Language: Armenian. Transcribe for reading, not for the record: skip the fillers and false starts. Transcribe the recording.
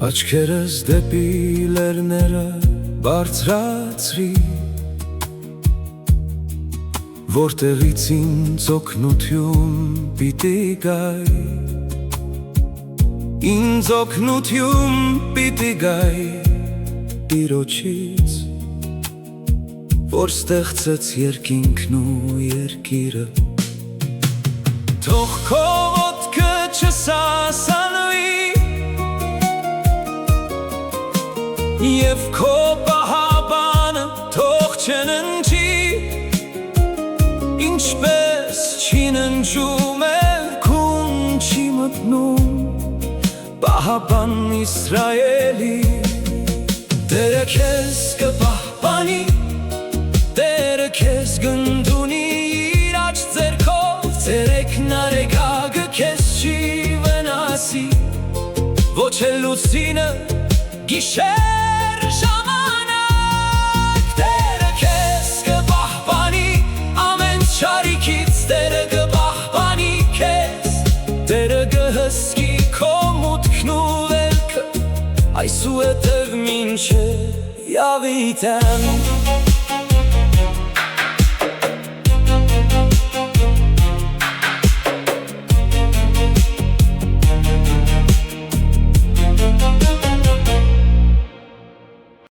Աչքերս դեպի լեռները բարձրացրի, որտեղից ինձ օգնություն պիտի գայ, ինձ օգնություն պիտի գայ Տիրոջից, որ ստեղծեց երկինքն ու երկիրը։ Թող քո ոտքը չսասանվի և քո պահապանը թող չննջի, ինչպես չի ննջում էրքուն չի մտնում պահապան Իսրայելի։ Տերը քեզ կպահպանի, Տերը քեզ գնդունի իր աջ ձեռքով, ցերեկն արեգակը քեզ չի վնասի, ոչ էլ լուսինը գիշեր ժամանակ։ Տերը քեզ կպահպանի ամեն չարիքից, Տերը կպահպանի քեզ, Տերը կհսկի քո մուտքն ու վերքը, այսուհետև մինչև Ավիտան։